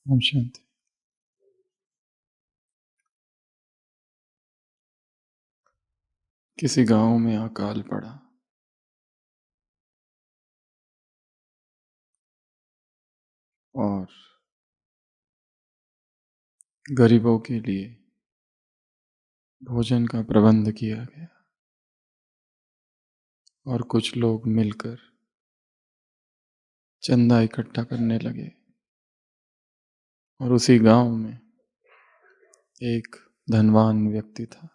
ओम शांति। किसी गांव में अकाल पड़ा और गरीबों के लिए भोजन का प्रबंध किया गया और कुछ लोग मिलकर चंदा इकट्ठा करने लगे और उसी गांव में एक धनवान व्यक्ति था,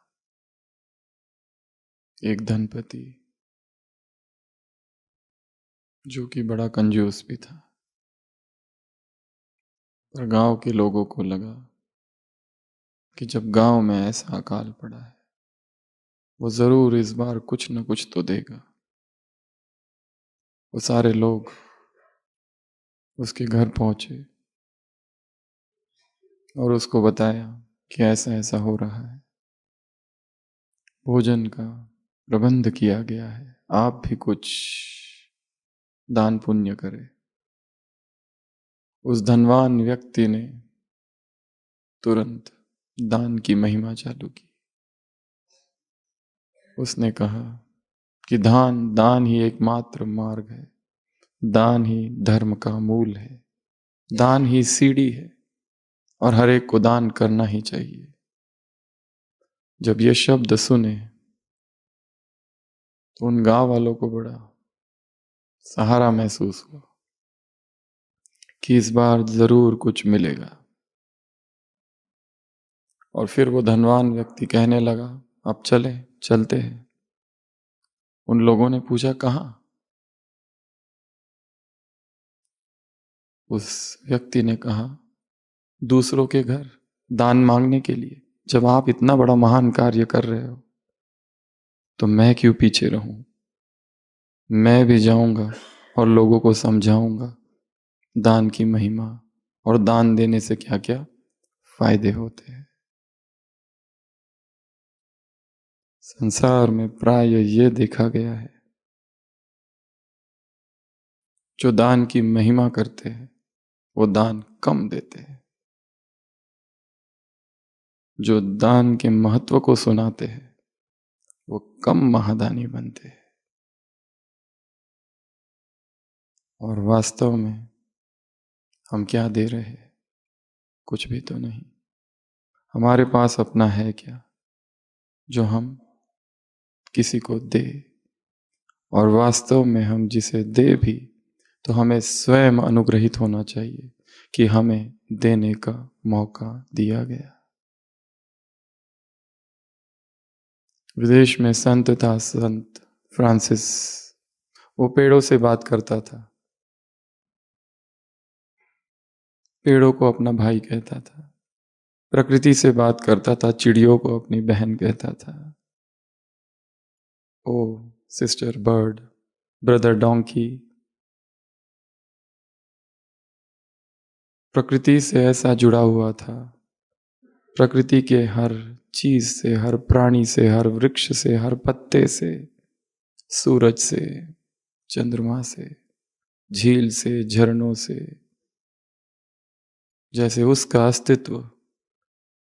एक धनपति जो कि बड़ा कंजूस भी था। पर गांव के लोगों को लगा कि जब गांव में ऐसा अकाल पड़ा है वो जरूर इस बार कुछ न कुछ तो देगा। वो सारे लोग उसके घर पहुंचे और उसको बताया कि ऐसा ऐसा हो रहा है, भोजन का प्रबंध किया गया है, आप भी कुछ दान पुण्य करें। उस धनवान व्यक्ति ने तुरंत दान की महिमा चालू की। उसने कहा कि दान ही एकमात्र मार्ग है, दान ही धर्म का मूल है, दान ही सीढ़ी है और हर एक को दान करना ही चाहिए। जब ये शब्द सुने तो उन गांव वालों को बड़ा सहारा महसूस हुआ कि इस बार जरूर कुछ मिलेगा। और फिर वो धनवान व्यक्ति कहने लगा, अब चलते हैं। उन लोगों ने पूछा, कहाँ? उस व्यक्ति ने कहा, दूसरों के घर दान मांगने के लिए। जब आप इतना बड़ा महान कार्य कर रहे हो तो मैं क्यों पीछे रहूं? मैं भी जाऊंगा और लोगों को समझाऊंगा दान की महिमा और दान देने से क्या क्या फायदे होते हैं। संसार में प्राय ये देखा गया है, जो दान की महिमा करते हैं वो दान कम देते हैं, जो दान के महत्व को सुनाते हैं वो कम महादानी बनते हैं। और वास्तव में हम क्या दे रहे हैं? कुछ भी तो नहीं। हमारे पास अपना है क्या जो हम किसी को दे? और वास्तव में हम जिसे दे भी तो हमें स्वयं अनुग्रहित होना चाहिए कि हमें देने का मौका दिया गया। विदेश में संत था, संत फ्रांसिस। वो पेड़ों से बात करता था, पेड़ों को अपना भाई कहता था, प्रकृति से बात करता था, चिड़ियों को अपनी बहन कहता था। ओ सिस्टर बर्ड, ब्रदर डोंकी। प्रकृति से ऐसा जुड़ा हुआ था, प्रकृति के हर चीज से, हर प्राणी से, हर वृक्ष से, हर पत्ते से, सूरज से, चंद्रमा से, झील से, झरनों से, जैसे उसका अस्तित्व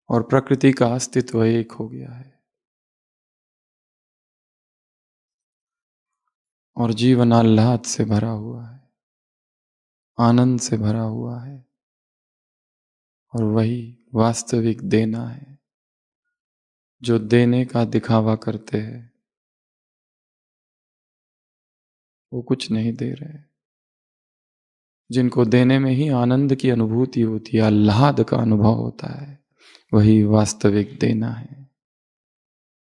और प्रकृति का अस्तित्व एक हो गया है। और जीवन आह्लाद से भरा हुआ है, आनंद से भरा हुआ है। और वही वास्तविक देना है। जो देने का दिखावा करते हैं वो कुछ नहीं दे रहे। जिनको देने में ही आनंद की अनुभूति होती है, आह्लाद का अनुभव होता है, वही वास्तविक देना है।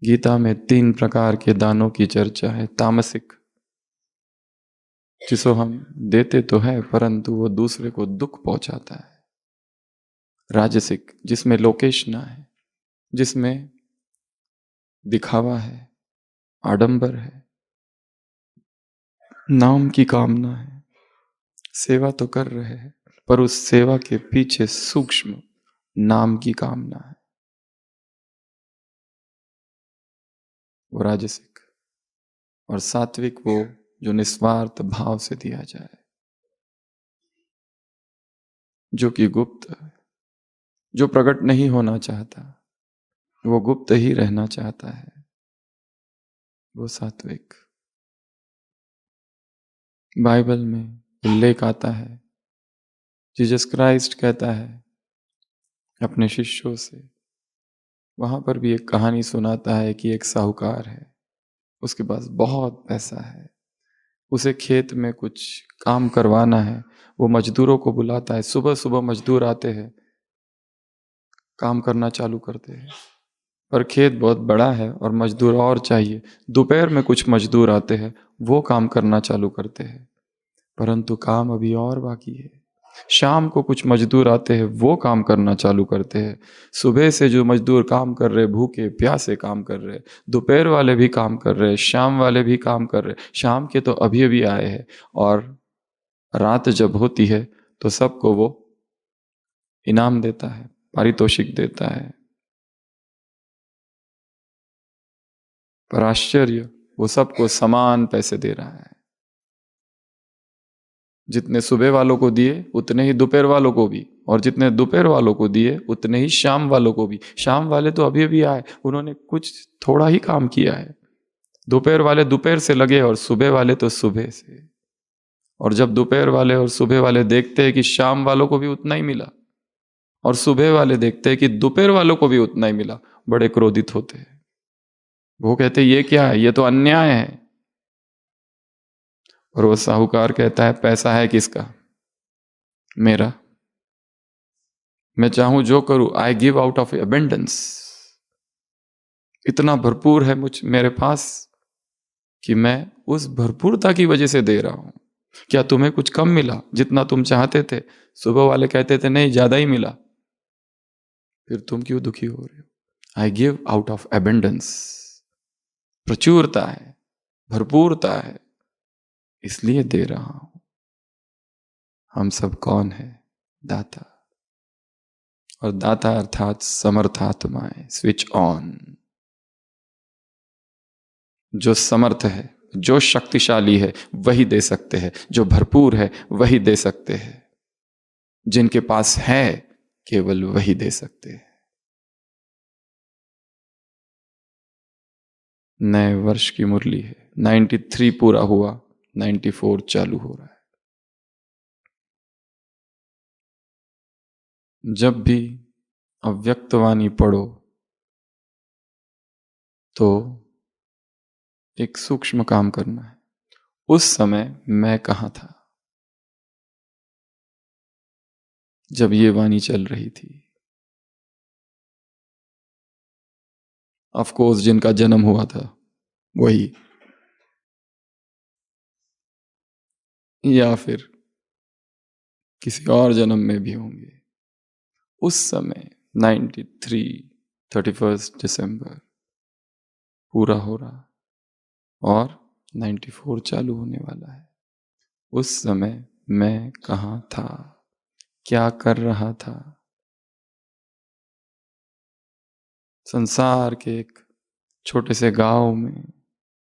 गीता में 3 प्रकार के दानों की चर्चा है। तामसिक, जिसको हम देते तो है परंतु वो दूसरे को दुख पहुंचाता है। राजसिक, जिसमें लोकेशना है, जिसमें दिखावा है, आडंबर है, नाम की कामना है। सेवा तो कर रहे हैं पर उस सेवा के पीछे सूक्ष्म नाम की कामना है, वो राजसिक। और सात्विक वो जो निस्वार्थ भाव से दिया जाए। जो कि गुप्त है, जो प्रकट नहीं होना चाहता, वो गुप्त ही रहना चाहता है, वो सात्विक। बाइबल में उल्लेख आता है, जीसस क्राइस्ट कहता है अपने शिष्यों से, वहां पर भी एक कहानी सुनाता है कि एक साहूकार है, उसके पास बहुत पैसा है, उसे खेत में कुछ काम करवाना है, वो मजदूरों को बुलाता है, सुबह सुबह मजदूर आते हैं, काम करना चालू करते हैं, पर खेत बहुत बड़ा है और मजदूर और चाहिए। दोपहर में कुछ मजदूर आते हैं, वो काम करना चालू करते हैं, परंतु काम अभी और बाकी है। शाम को कुछ मजदूर आते हैं, वो काम करना चालू करते हैं। सुबह से जो मजदूर काम कर रहे, भूखे प्यासे काम कर रहे, दोपहर वाले भी काम कर रहे, शाम वाले भी काम कर रहे, शाम के तो अभी अभी आए हैं, और रात जब होती है तो सबको वो इनाम देता है, पारितोषिक देता है। पर आश्चर्य, वो सबको समान पैसे दे रहा है। जितने सुबह वालों को दिए उतने ही दोपहर वालों को भी, और जितने दोपहर वालों को दिए उतने ही शाम वालों को भी। शाम वाले तो अभी अभी आए, उन्होंने कुछ थोड़ा ही काम किया है। दोपहर वाले दोपहर से लगे और सुबह वाले तो सुबह से। और जब दोपहर वाले और सुबह वाले देखते हैं कि शाम वालों को भी उतना ही मिला, और सुबह वाले देखते हैं कि दोपहर वालों को भी उतना ही मिला, बड़े क्रोधित होते हैं। वो कहते हैं ये क्या है, ये तो अन्याय है। और वो साहूकार कहता है पैसा है किसका? मेरा। मैं चाहूं जो करूं, I give out of abundance. इतना भरपूर है मुझ मेरे पास कि मैं उस भरपूरता की वजह से दे रहा हूं। क्या तुम्हें कुछ कम मिला जितना तुम चाहते थे? सुबह वाले कहते थे नहीं, ज्यादा ही मिला। फिर तुम क्यों दुखी हो रहे हो? I give out of abundance. प्रचुरता है, भरपूरता है, इसलिए दे रहा हूं। हम सब कौन है? दाता। और दाता अर्थात समर्थात्माएं, स्विच ऑन। जो समर्थ है, जो शक्तिशाली है, वही दे सकते हैं। जो भरपूर है वही दे सकते हैं। जिनके पास है केवल वही दे सकते हैं। नए वर्ष की मुरली है। 93 पूरा हुआ, 94 चालू हो रहा है। जब भी अव्यक्तवाणी पढ़ो तो एक सूक्ष्म काम करना है। उस समय मैं कहां था जब ये वाणी चल रही थी? ऑफ कोर्स जिनका जन्म हुआ था वही, या फिर किसी और जन्म में भी होंगे। उस समय 93, 31 दिसंबर पूरा हो रहा और 94 चालू होने वाला है। उस समय मैं कहाँ था, क्या कर रहा था? संसार के एक छोटे से गांव में,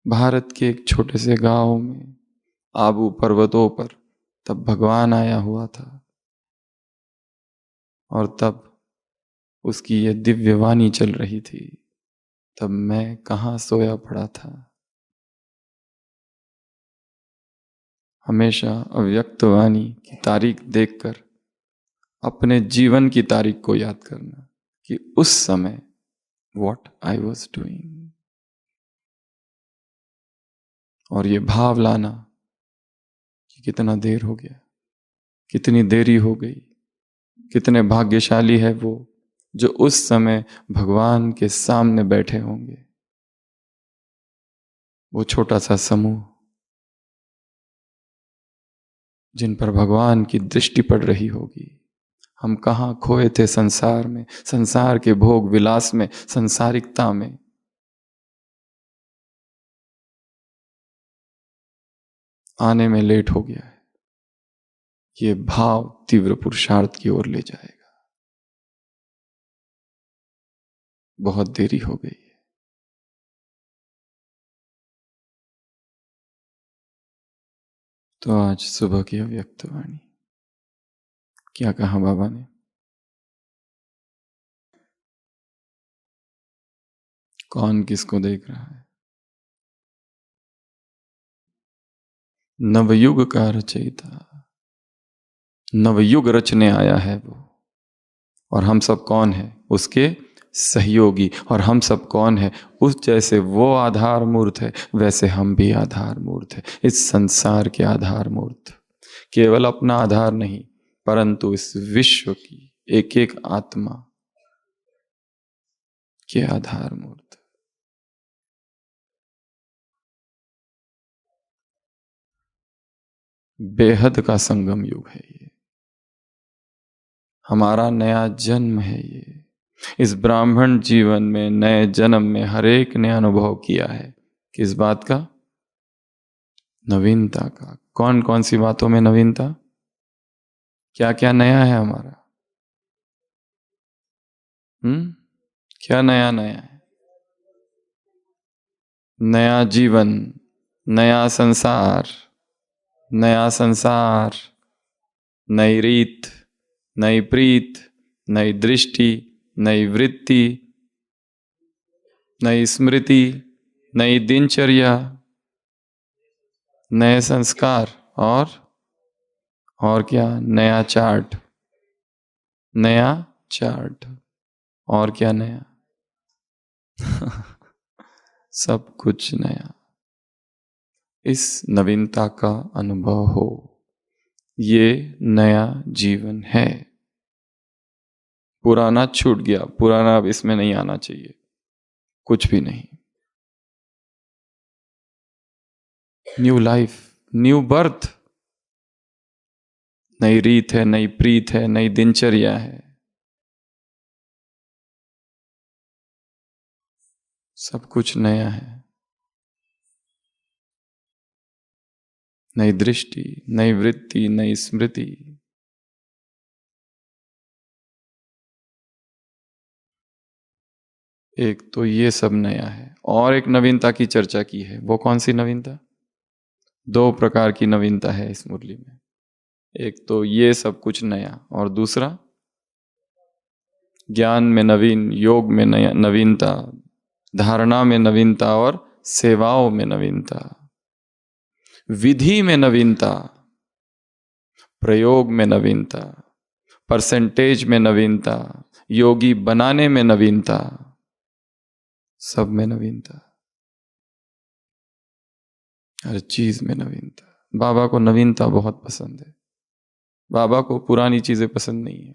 भारत के एक छोटे से गांव में, आबू पर्वतों पर तब भगवान आया हुआ था। और तब उसकी ये दिव्य वाणी चल रही थी। तब मैं कहाँ सोया पड़ा था। हमेशा अव्यक्त वाणी की तारीख देखकर अपने जीवन की तारीख को याद करना कि उस समय व्हाट आई वॉज डूइंग, और ये भाव लाना कि कितना देर हो गया, कितनी देरी हो गई। कितने भाग्यशाली है वो जो उस समय भगवान के सामने बैठे होंगे। वो छोटा सा समूह जिन पर भगवान की दृष्टि पड़ रही होगी। हम कहाँ खोए थे संसार में, संसार के भोग विलास में, संसारिकता में। आने में लेट हो गया है। ये भाव तीव्र पुरुषार्थ की ओर ले जाएगा। बहुत देरी हो गई है। तो आज सुबह की अव्यक्त वाणी क्या कहा बाबा ने? कौन किसको देख रहा है? नवयुग का रचयिता, नवयुग रचने आया है वो। और हम सब कौन है? उसके सहयोगी। और हम सब कौन है? उस जैसे वो आधार मूर्त है वैसे हम भी आधार मूर्त है, इस संसार के आधार मूर्त। केवल अपना आधार नहीं, परंतु इस विश्व की एक एक आत्मा के आधार मूर्त। बेहद का संगम युग है ये, हमारा नया जन्म है ये। इस ब्राह्मण जीवन में, नए जन्म में हर एक ने अनुभव किया है। किस बात का? नवीनता का। कौन कौन सी बातों में नवीनता? क्या क्या नया है हमारा? क्या नया नया है? नया जीवन, नया संसार, नया संसार, नई रीत, नई प्रीत, नई दृष्टि, नई वृत्ति, नई स्मृति, नई दिनचर्या, नए संस्कार। और क्या? नया चार्ट, नया चार्ट। और क्या नया? सब कुछ नया। इस नवीनता का अनुभव हो, ये नया जीवन है। पुराना छूट गया, पुराना अब इसमें नहीं आना चाहिए, कुछ भी नहीं। न्यू लाइफ, न्यू बर्थ, नई रीत है, नई प्रीत है, नई दिनचर्या है, सब कुछ नया है। नई दृष्टि, नई वृत्ति, नई स्मृति। एक तो ये सब नया है, और एक नवीनता की चर्चा की है। वो कौन सी नवीनता? दो प्रकार की नवीनता है इस मुरली में। एक तो ये सब कुछ नया, और दूसरा ज्ञान में नवीन, योग में नया नवीनता, धारणा में नवीनता, और सेवाओं में नवीनता, विधि में नवीनता, प्रयोग में नवीनता, परसेंटेज में नवीनता, योगी बनाने में नवीनता, सब में नवीनता, हर चीज में नवीनता। बाबा को नवीनता बहुत पसंद है। बाबा को पुरानी चीजें पसंद नहीं है,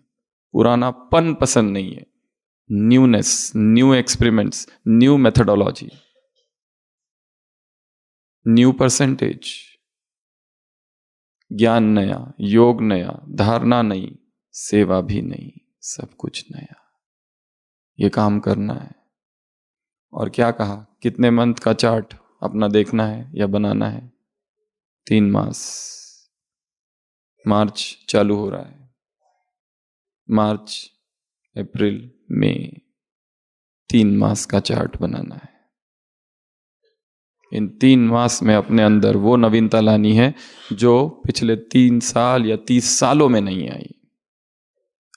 पुरानापन पसंद नहीं है। Newness, new experiments, new methodology, new percentage. ज्ञान नया, योग नया, धारणा नई, सेवा भी नई, सब कुछ नया। ये काम करना है। और क्या कहा? कितने मंथ का चार्ट अपना देखना है या बनाना है? 3 मास। मार्च चालू हो रहा है, मार्च, अप्रैल, मई, 3 मास का चार्ट बनाना है। इन 3 मास में अपने अंदर वो नवीनता लानी है जो पिछले 3 साल या 30 सालों में नहीं आई।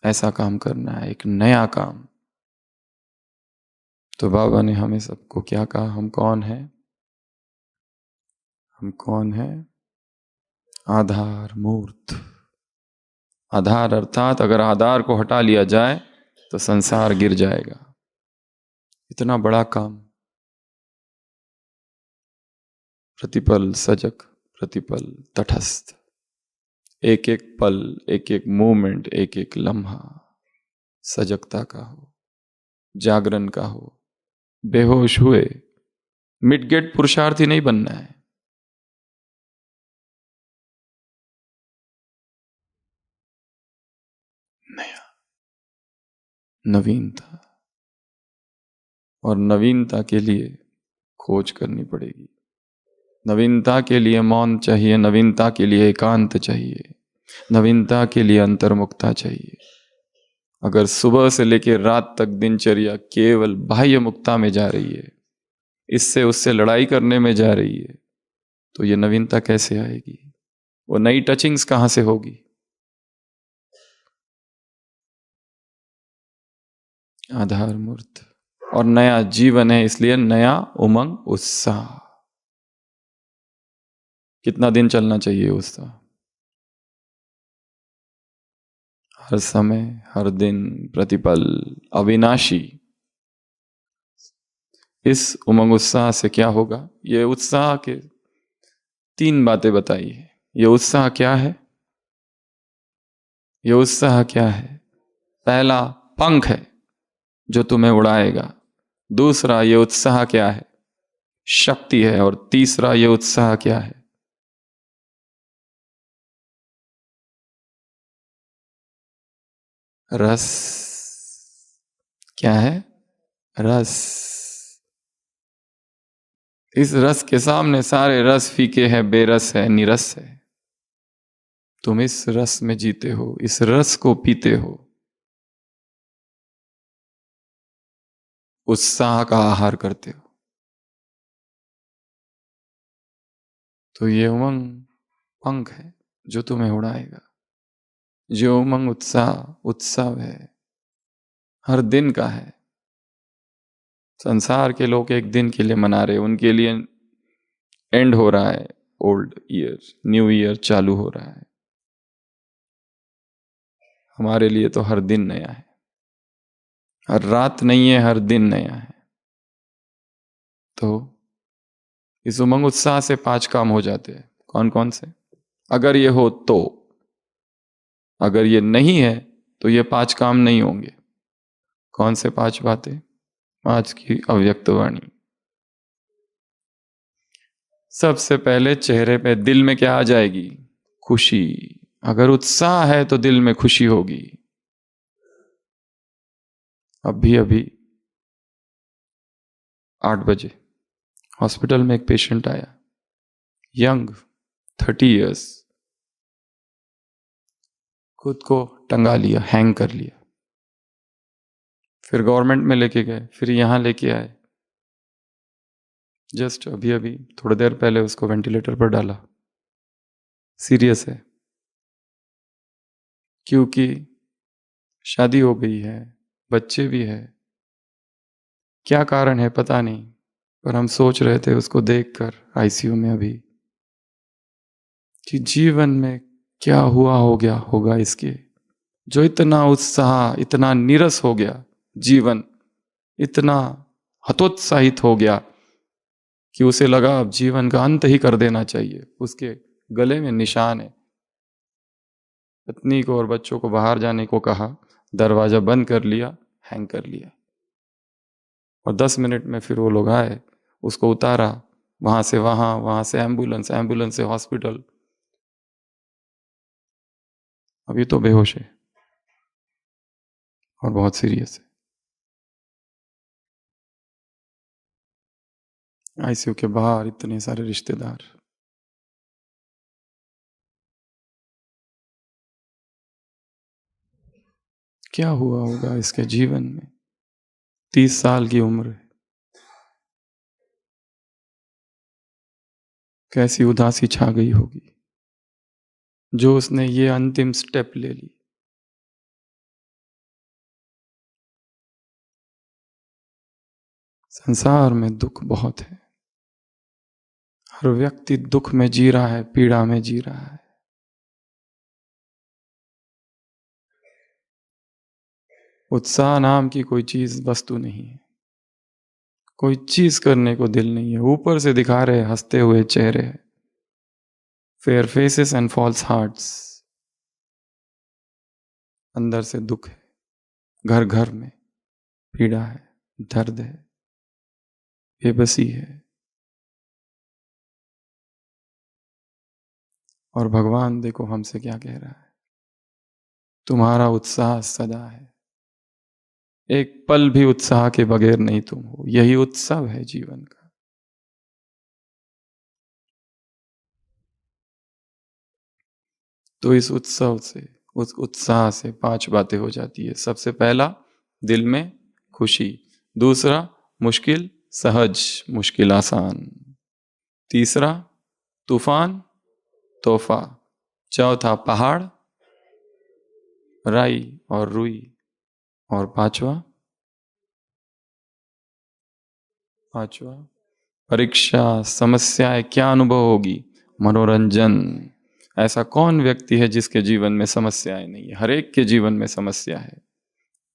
ऐसा काम करना है, एक नया काम। तो बाबा ने हमें सबको क्या कहा? हम कौन है? हम कौन है? आधार मूर्त। आधार अर्थात अगर आधार को हटा लिया जाए तो संसार गिर जाएगा। इतना बड़ा काम। प्रतिपल सजग, प्रतिपल तटस्थ, एक एक पल, एक एक मोमेंट, एक एक लम्हा सजगता का हो, जागरण का हो। बेहोश हुए मिडगेट पुरुषार्थी नहीं बनना है। नया, नवीनता। और नवीनता के लिए खोज करनी पड़ेगी। नवीनता के लिए मौन चाहिए, नवीनता के लिए एकांत चाहिए, नवीनता के लिए अंतर्मुखता चाहिए। अगर सुबह से लेकर रात तक दिनचर्या केवल बाह्य मुक्ता में जा रही है, इससे उससे लड़ाई करने में जा रही है, तो ये नवीनता कैसे आएगी? वो नई टचिंग्स कहां से होगी? आधार मूर्त, और नया जीवन है इसलिए नया उमंग उत्साह। कितना दिन चलना चाहिए उत्साह? हर समय, हर दिन, प्रतिपल, अविनाशी। इस उमंग उत्साह से क्या होगा? ये उत्साह के 3 बातें बताई है। ये उत्साह क्या है? ये उत्साह क्या है? पहला, पंख है जो तुम्हें उड़ाएगा। दूसरा, ये उत्साह क्या है? शक्ति है। और तीसरा, ये उत्साह क्या है? रस। क्या है? रस। इस रस के सामने सारे रस फीके हैं, बेरस है, निरस है। तुम इस रस में जीते हो, इस रस को पीते हो, उत्साह का आहार करते हो। तो ये उमंग पंख है जो तुम्हें उड़ाएगा। जो उमंग उत्साह उत्सव है, हर दिन का है। संसार के लोग एक दिन के लिए मना रहे, उनके लिए एंड हो रहा है ओल्ड ईयर, न्यू ईयर चालू हो रहा है। हमारे लिए तो हर दिन नया है। हर रात नहीं है, हर दिन नया है। तो इस उमंग उत्साह से 5 काम हो जाते हैं। कौन कौन से? अगर ये हो तो, अगर ये नहीं है तो ये 5 काम नहीं होंगे। कौन से 5 बातें? आज की अव्यक्त वाणी। सबसे पहले चेहरे पे, दिल में क्या आ जाएगी? खुशी। अगर उत्साह है तो दिल में खुशी होगी। अभी अभी 8 बजे हॉस्पिटल में एक पेशेंट आया, यंग, 30 इयर्स, खुद को टंगा लिया, हैंग कर लिया। फिर गवर्नमेंट में लेके गए, फिर यहां लेके आए। जस्ट अभी अभी थोड़ी देर पहले उसको वेंटिलेटर पर डाला। सीरियस है, क्योंकि शादी हो गई है, बच्चे भी है। क्या कारण है पता नहीं, पर हम सोच रहे थे उसको देखकर आईसीयू में अभी, कि जीवन में क्या हुआ हो गया होगा इसके, जो इतना उत्साह, इतना नीरस हो गया जीवन, इतना हतोत्साहित हो गया कि उसे लगा अब जीवन का अंत ही कर देना चाहिए। उसके गले में निशान है। पत्नी को और बच्चों को बाहर जाने को कहा, दरवाजा बंद कर लिया, हैंग कर लिया। और 10 मिनट में फिर वो लोग आए, उसको उतारा, वहां से वहां, वहां से एम्बुलेंस, एम्बुलेंस से हॉस्पिटल। अभी तो बेहोश है और बहुत सीरियस है। आईसीयू के बाहर इतने सारे रिश्तेदार। क्या हुआ होगा इसके जीवन में? 30 साल की उम्र है। कैसी उदासी छा गई होगी जो उसने ये अंतिम स्टेप ले ली। संसार में दुख बहुत है, हर व्यक्ति दुख में जी रहा है, पीड़ा में जी रहा है। उत्साह नाम की कोई चीज, वस्तु नहीं है। कोई चीज करने को दिल नहीं है। ऊपर से दिखा रहे हंसते हुए चेहरे, fair faces and false hearts, अंदर से दुख है। घर घर में पीड़ा है, दर्द है, बेबसी है। और भगवान देखो हमसे क्या कह रहा है, तुम्हारा उत्साह सदा है। एक पल भी उत्साह के बगैर नहीं तुम हो। यही उत्सव है जीवन का। तो इस उत्सव से, उस उत्साह से 5 बातें हो जाती है। सबसे पहला, दिल में खुशी। दूसरा, मुश्किल सहज, मुश्किल आसान। तीसरा, तूफान तोहफा। चौथा, पहाड़ राई और रुई। और 5वां, पांचवा, परीक्षा, समस्याएं, क्या अनुभव होगी? मनोरंजन। ऐसा कौन व्यक्ति है जिसके जीवन में समस्याएं नहीं है? हर एक के जीवन में समस्या है,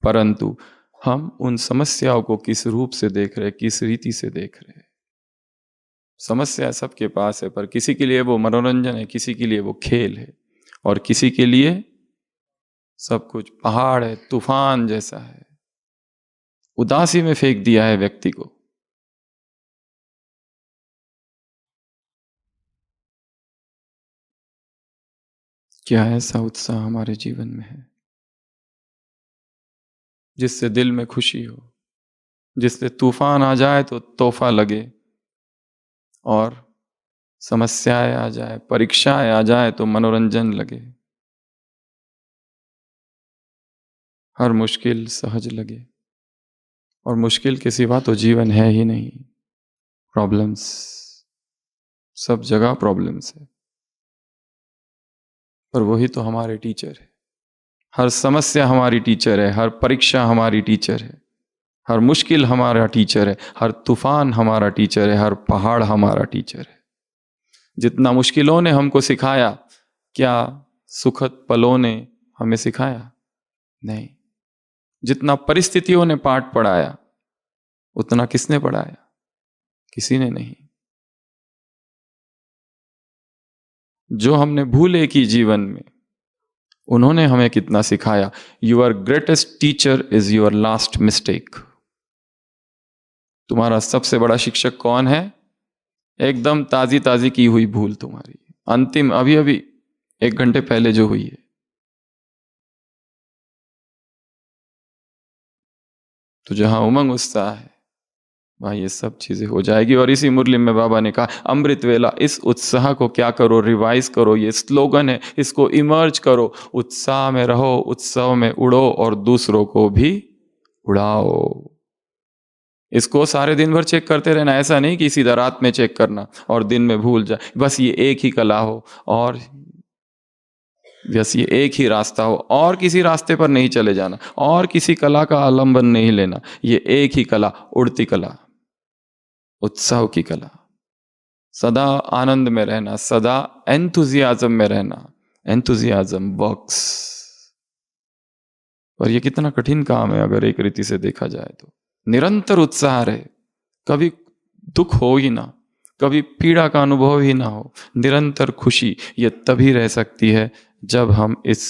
परंतु हम उन समस्याओं को किस रूप से देख रहे, किस रीति से देख रहे हैं। समस्या सबके पास है, पर किसी के लिए वो मनोरंजन है, किसी के लिए वो खेल है, और किसी के लिए सब कुछ पहाड़ है, तूफान जैसा है, उदासी में फेंक दिया है व्यक्ति को। क्या ऐसा उत्साह हमारे जीवन में है जिससे दिल में खुशी हो, जिससे तूफान आ जाए तो तोहफा लगे, और समस्याएं आ जाए, परीक्षाएं आ जाए तो मनोरंजन लगे, हर मुश्किल सहज लगे? और मुश्किल के सिवा तो जीवन है ही नहीं। प्रॉब्लम्स, सब जगह प्रॉब्लम्स है, पर वही तो हमारे टीचर है। हर समस्या हमारी टीचर है, हर परीक्षा हमारी टीचर है, हर मुश्किल हमारा टीचर है, हर तूफान हमारा टीचर है, हर पहाड़ हमारा टीचर है। जितना मुश्किलों ने हमको सिखाया, क्या सुखद पलों ने हमें सिखाया? नहीं। जितना परिस्थितियों ने पाठ पढ़ाया, उतना किसने पढ़ाया? किसी ने नहीं। जो हमने भूले कि जीवन में, उन्होंने हमें कितना सिखाया। Your greatest teacher is your last mistake. तुम्हारा सबसे बड़ा शिक्षक कौन है? एकदम ताजी ताजी की हुई भूल तुम्हारी, अंतिम, अभी अभी 1 घंटे पहले जो हुई है। तो जहां उमंग उत्साह है, वहां ये सब चीजें हो जाएगी। और इसी मुरली में बाबा ने कहा, अमृत वेला, इस उत्साह को क्या करो, रिवाइज करो। ये स्लोगन है, इसको इमर्ज करो। उत्साह में रहो, उत्सव में उड़ो, और दूसरों को भी उड़ाओ। इसको सारे दिन भर चेक करते रहना, ऐसा नहीं कि सीधा रात में चेक करना और दिन में भूल जाए। बस ये एक ही कला हो, और बस ये एक ही रास्ता हो, और किसी रास्ते पर नहीं चले जाना, और किसी कला का आलंबन नहीं लेना। ये एक ही कला, उड़ती कला, उत्सव की कला। सदा आनंद में रहना, सदा एंथुजियाज्म में रहना। Enthusiasm works. और ये कितना कठिन काम है अगर एक रीति से देखा जाए तो। निरंतर उत्साह रहे, कभी दुख हो ही ना, कभी पीड़ा का अनुभव ही ना हो, निरंतर खुशी। ये तभी रह सकती है जब हम इस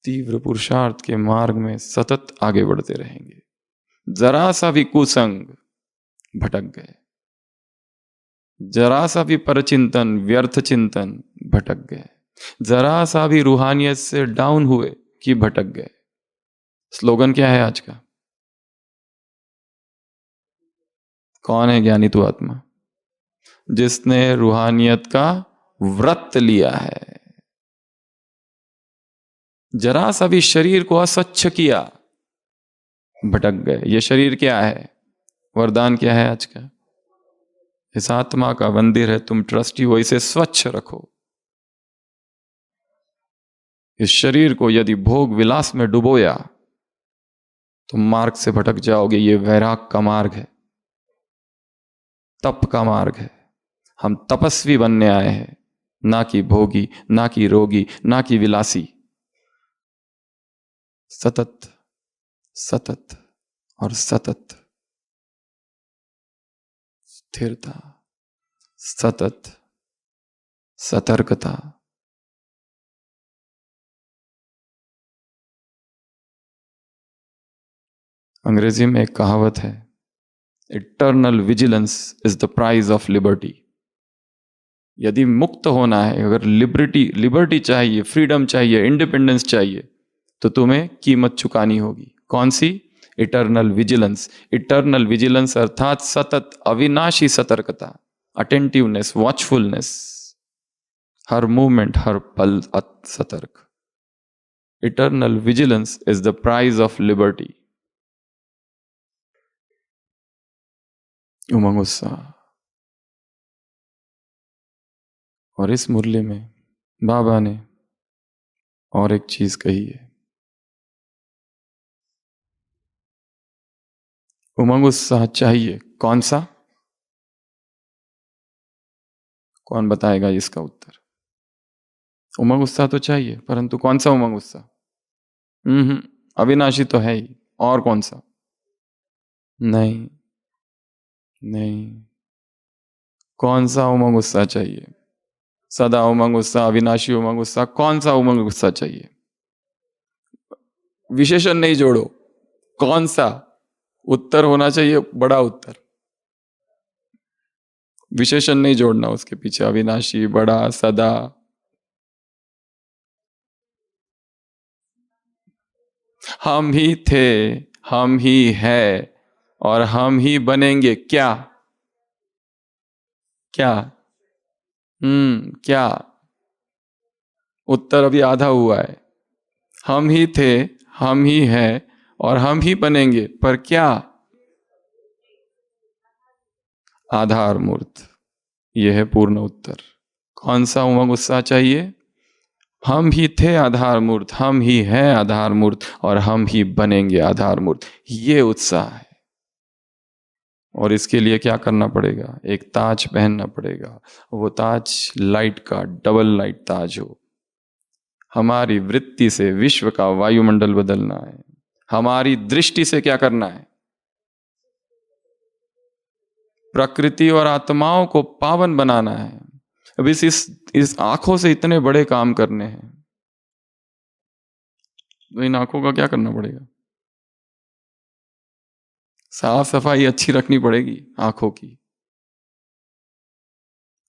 तीव्र पुरुषार्थ के मार्ग में सतत आगे बढ़ते रहेंगे। जरा सा भी कुसंग भटक गए, जरा सा भी परचिंतन, व्यर्थ चिंतन भटक गए, जरा सा भी रूहानियत से डाउन हुए कि भटक गए। स्लोगन क्या है आज का? कौन है ज्ञानी तू आत्मा? जिसने रूहानियत का व्रत लिया है। जरा सा भी शरीर को अस्वच्छ किया, भटक गए। ये शरीर क्या है? वरदान क्या है आज का? इस आत्मा का मंदिर है, तुम ट्रस्टी हो, इसे स्वच्छ रखो। इस शरीर को यदि भोग विलास में डुबोया तो मार्ग से भटक जाओगे। ये वैराग का मार्ग है, तप का मार्ग है। हम तपस्वी बनने आए हैं, ना कि भोगी, ना कि रोगी, ना कि विलासी। सतत, सतत और सतत स्थिरता, सतत सतर्कता। अंग्रेजी में एक कहावत है, eternal vigilance is the price of liberty. यदि मुक्त होना है, अगर लिबर्टी लिबर्टी चाहिए, फ्रीडम चाहिए, इंडिपेंडेंस चाहिए, तो तुम्हें कीमत चुकानी होगी। कौन सी? Eternal vigilance. इटर्नल विजिलेंस अर्थात सतत अविनाशी सतर्कता, अटेंटिवनेस, वॉचफुलनेस, हर मूवमेंट, हर पल सतर्क। Eternal vigilance is the price of liberty. उमंग उत्साह। और इस मुरली में बाबा ने और एक चीज कही है, उमंग उत्साह चाहिए, कौन सा? कौन बताएगा इसका उत्तर? उमंग उत्साह तो चाहिए, परंतु कौन सा उमंग उत्साह? अविनाशी तो है ही, और कौन सा? नहीं, नहीं। कौन सा उमंग उत्साह चाहिए? सदा उमंग उत्साह, अविनाशी उमंग उत्साह, कौन सा उमंग उत्साह चाहिए? विशेषण नहीं जोड़ो, कौन सा? उत्तर होना चाहिए बड़ा उत्तर, विशेषण नहीं जोड़ना उसके पीछे, अविनाशी, बड़ा, सदा। हम ही थे, हम ही है, और हम ही बनेंगे, क्या? क्या? क्या? उत्तर अभी आधा हुआ है। हम ही थे, हम ही है, और हम ही बनेंगे, पर क्या? आधार मूर्त। यह है पूर्ण उत्तर। कौन सा उमंग उत्साह चाहिए? हम ही थे आधार मूर्त, हम ही हैं आधार मूर्त, और हम ही बनेंगे आधार मूर्त। ये उत्साह है। और इसके लिए क्या करना पड़ेगा? एक ताज पहनना पड़ेगा। वो ताज लाइट का, डबल लाइट ताज हो। हमारी वृत्ति से विश्व का वायुमंडल बदलना है। हमारी दृष्टि से क्या करना है? प्रकृति और आत्माओं को पावन बनाना है। अब इस आंखों से इतने बड़े काम करने हैं, तो इन आंखों का क्या करना पड़ेगा? साफ सफाई अच्छी रखनी पड़ेगी आंखों की।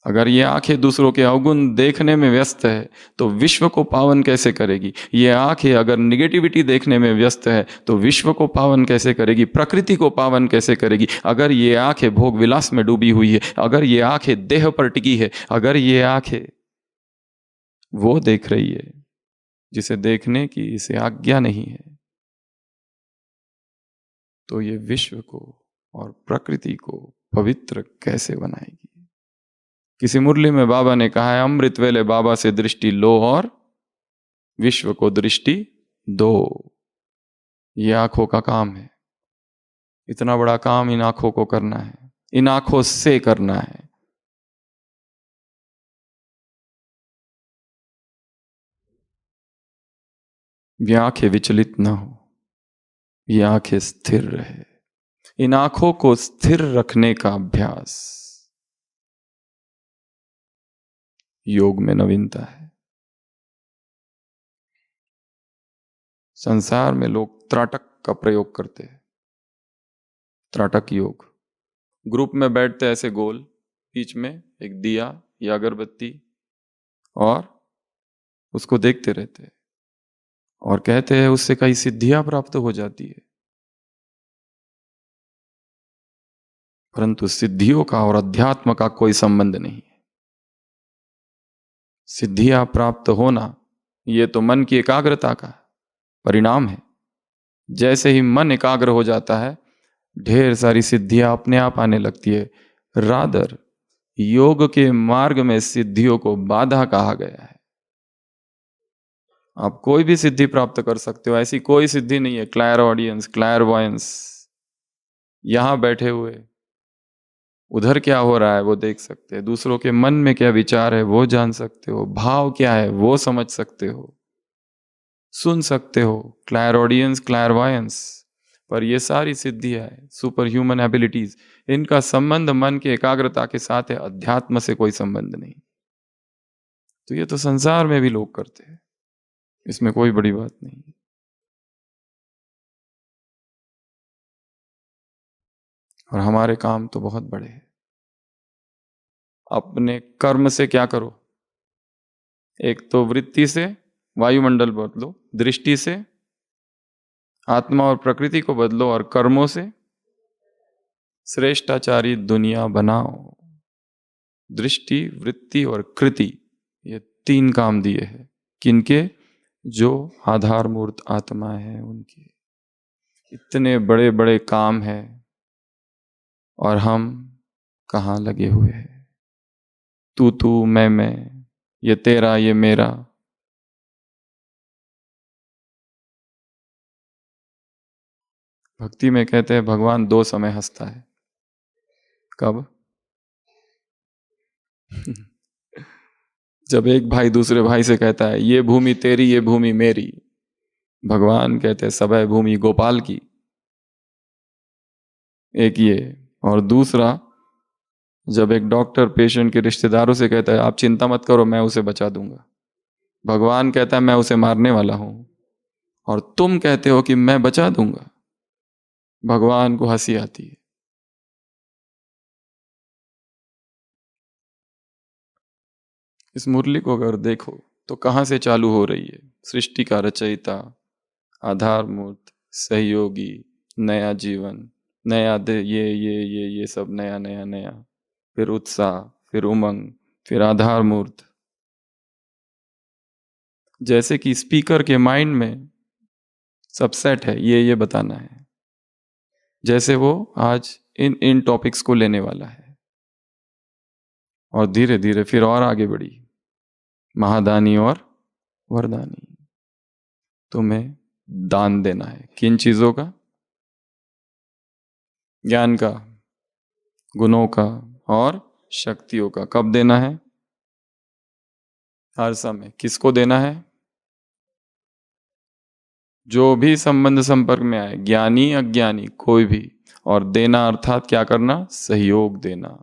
अगर ये आंखें दूसरों के अवगुण देखने में व्यस्त है तो विश्व को पावन कैसे करेगी? ये आंखें अगर निगेटिविटी देखने में व्यस्त है तो विश्व को पावन कैसे करेगी? प्रकृति को पावन कैसे करेगी? अगर ये आंखें भोग विलास में डूबी हुई है, अगर ये आंखें देह पर टिकी है, अगर ये आंखें वो देख रही है जिसे देखने की इसे आज्ञा नहीं है, तो ये विश्व को और प्रकृति को पवित्र कैसे बनाएगी? किसी मुरली में बाबा ने कहा है, अमृत वेले बाबा से दृष्टि लो और विश्व को दृष्टि दो। ये आंखों का काम है। इतना बड़ा काम इन आंखों को करना है, इन आंखों से करना है। ये आंखें विचलित ना हो, ये आंखें स्थिर रहे। इन आंखों को स्थिर रखने का अभ्यास योग में नवीनता है। संसार में लोग त्राटक का प्रयोग करते हैं। त्राटक योग, ग्रुप में बैठते ऐसे गोल, बीच में एक दिया या अगरबत्ती, और उसको देखते रहते हैं और कहते हैं उससे कई सिद्धियां प्राप्त हो जाती है। परंतु सिद्धियों का और अध्यात्म का कोई संबंध नहीं है। सिद्धियां प्राप्त होना ये तो मन की एकाग्रता का परिणाम है। जैसे ही मन एकाग्र हो जाता है, ढेर सारी सिद्धियां अपने आप आने लगती है। रादर योग के मार्ग में सिद्धियों को बाधा कहा गया है। आप कोई भी सिद्धि प्राप्त कर सकते हो, ऐसी कोई सिद्धि नहीं है। क्लायर ऑडियंस, क्लायरवॉयंस, यहां बैठे हुए उधर क्या हो रहा है वो देख सकते हैं, दूसरों के मन में क्या विचार है वो जान सकते हो, भाव क्या है वो समझ सकते हो, सुन सकते हो। क्लायर ऑडियंस, क्लायरवॉयंस। पर ये सारी सिद्धियां है, सुपर ह्यूमन एबिलिटीज, इनका संबंध मन की एकाग्रता के साथ है, अध्यात्म से कोई संबंध नहीं। तो ये तो संसार में भी लोग करते हैं, इसमें कोई बड़ी बात नहीं। और हमारे काम तो बहुत बड़े हैं। अपने कर्म से क्या करो? एक तो वृत्ति से वायुमंडल बदलो, दृष्टि से आत्मा और प्रकृति को बदलो, और कर्मों से श्रेष्ठाचारी दुनिया बनाओ। दृष्टि, वृत्ति और कृति, ये तीन काम दिए हैं। किनके? जो आधार मूर्त आत्मा है उनके। इतने बड़े बड़े काम हैं और हम कहाँ लगे हुए हैं? तू मैं, ये तेरा ये मेरा। भक्ति में कहते हैं भगवान 2 समय हंसता है। कब? जब एक भाई दूसरे भाई से कहता है ये भूमि तेरी, ये भूमि मेरी, भगवान कहते हैं सब है भूमि गोपाल की। एक ये, और दूसरा जब एक डॉक्टर पेशेंट के रिश्तेदारों से कहता है आप चिंता मत करो मैं उसे बचा दूंगा, भगवान कहता है मैं उसे मारने वाला हूं और तुम कहते हो कि मैं बचा दूंगा। भगवान को हंसी आती है। इस मुरली को अगर देखो तो कहां से चालू हो रही है? सृष्टि का रचयिता, आधार मूर्त, सहयोगी, नया जीवन, नया दे, ये सब नया नया नया, फिर उत्साह, फिर उमंग, फिर आधार मूर्त। जैसे कि स्पीकर के माइंड में सब सेट है, ये बताना है, जैसे वो आज इन इन टॉपिक्स को लेने वाला है और धीरे धीरे फिर और आगे बढ़ी, महादानी और वरदानी। तुम्हें दान देना है किन चीजों का? ज्ञान का, गुणों का और शक्तियों का। कब देना है? हर समय। किसको देना है? जो भी संबंध संपर्क में आए, ज्ञानी अज्ञानी कोई भी। और देना अर्थात क्या करना? सहयोग देना।